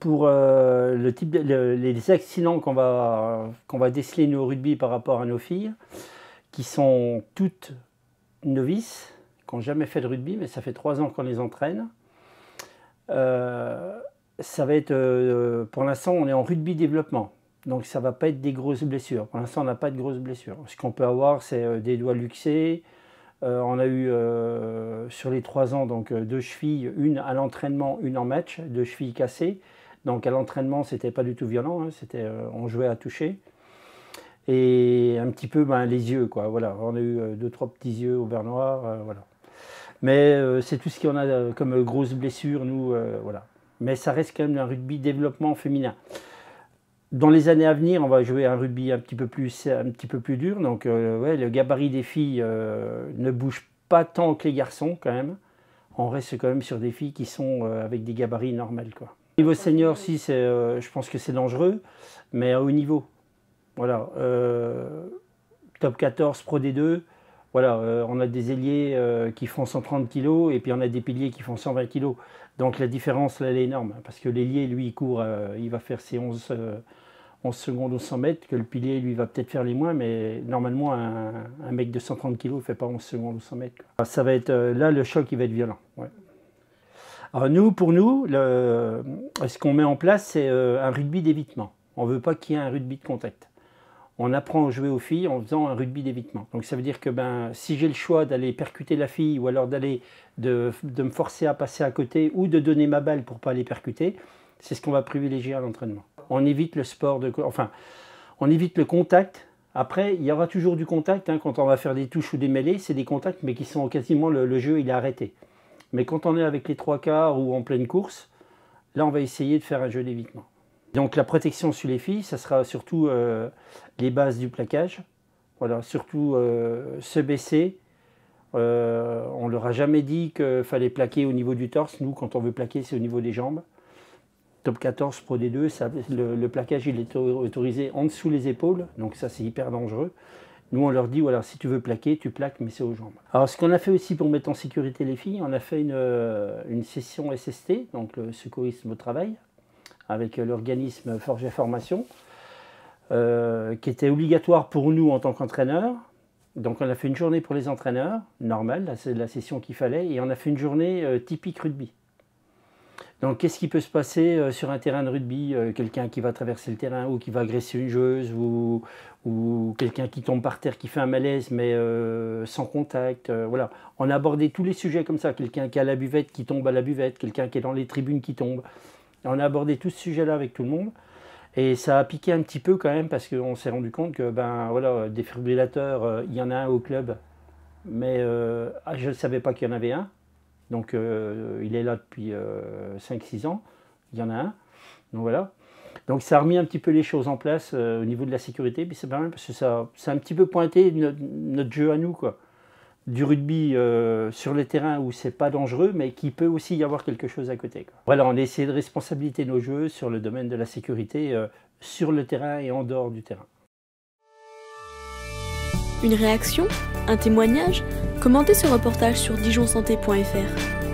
pour le type les accidents qu'on va déceler nous au rugby par rapport à nos filles, qui sont toutes novices, qui n'ont jamais fait de rugby, mais ça fait 3 ans qu'on les entraîne. Ça va être, pour l'instant, on est en rugby développement, donc ça ne va pas être des grosses blessures. Pour l'instant, on n'a pas de grosses blessures. Ce qu'on peut avoir, c'est des doigts luxés. On a eu sur les 3 ans donc 2 chevilles, une à l'entraînement, une en match, 2 chevilles cassées. Donc à l'entraînement, c'était pas du tout violent, hein, on jouait à toucher. Et un petit peu les yeux, quoi. Voilà, on a eu 2-3 petits yeux au vert noir, voilà. Mais c'est tout ce qu'on a comme grosses blessures, nous, voilà. Mais ça reste quand même un rugby développement féminin. Dans les années à venir, on va jouer un rugby un petit peu plus dur. Donc, ouais, le gabarit des filles ne bouge pas tant que les garçons, quand même. On reste quand même sur des filles qui sont avec des gabarits normaux, quoi. Au niveau senior, si, je pense que c'est dangereux, mais à haut niveau. Voilà. Top 14, Pro D2. Voilà, on a des ailiers qui font 130 kg et puis on a des piliers qui font 120 kg. Donc la différence, là, elle est énorme. Parce que l'ailier, lui, il court, il va faire ses 11 secondes ou 100 mètres, que le pilier, lui, va peut-être faire les moins, mais normalement, un mec de 130 kg ne fait pas 11 secondes ou 100 mètres. Quoi. Ça va être, là, le choc, il va être violent. Ouais. Alors pour nous, ce qu'on met en place, c'est un rugby d'évitement. On ne veut pas qu'il y ait un rugby de contact. On apprend à jouer aux filles en faisant un rugby d'évitement. Donc ça veut dire que si j'ai le choix d'aller percuter la fille ou alors de me forcer à passer à côté ou de donner ma balle pour ne pas les percuter, c'est ce qu'on va privilégier à l'entraînement. On évite le on évite le contact. Après, il y aura toujours du contact, hein, quand on va faire des touches ou des mêlées, c'est des contacts mais qui sont quasiment le jeu il est arrêté. Mais quand on est avec les 3/4 ou en pleine course, là on va essayer de faire un jeu d'évitement. Donc la protection sur les filles, ça sera surtout les bases du plaquage. Voilà, surtout se baisser. On ne leur a jamais dit qu'il fallait plaquer au niveau du torse. Nous, quand on veut plaquer, c'est au niveau des jambes. Top 14, Pro D2, le plaquage il est autorisé en dessous les épaules. Donc ça, c'est hyper dangereux. Nous, on leur dit, voilà, si tu veux plaquer, tu plaques, mais c'est aux jambes. Alors, ce qu'on a fait aussi pour mettre en sécurité les filles, on a fait une session SST, donc le secourisme au travail, avec l'organisme Forge Formation, qui était obligatoire pour nous en tant qu'entraîneurs. Donc on a fait une journée pour les entraîneurs, normale, c'est la session qu'il fallait, et on a fait une journée typique rugby. Donc qu'est-ce qui peut se passer sur un terrain de rugby, quelqu'un qui va traverser le terrain ou qui va agresser une joueuse ou quelqu'un qui tombe par terre, qui fait un malaise mais sans contact, voilà. On a abordé tous les sujets comme ça, quelqu'un qui est à la buvette qui tombe à la buvette, quelqu'un qui est dans les tribunes qui tombe. On a abordé tout ce sujet-là avec tout le monde et ça a piqué un petit peu quand même parce qu'on s'est rendu compte que voilà, défibrillateurs, il y en a un au club, mais je ne savais pas qu'il y en avait un. Donc il est là depuis 5-6 ans, il y en a un. Donc voilà. Donc ça a remis un petit peu les choses en place au niveau de la sécurité, puis c'est pas mal parce que ça a un petit peu pointé notre jeu à nous, quoi. Du rugby sur le terrain où c'est pas dangereux, mais qui peut aussi y avoir quelque chose à côté, quoi. Voilà, on a essayé de responsabiliser nos joueurs sur le domaine de la sécurité sur le terrain et en dehors du terrain. Une réaction? Un témoignage? Commentez ce reportage sur dijonsanté.fr.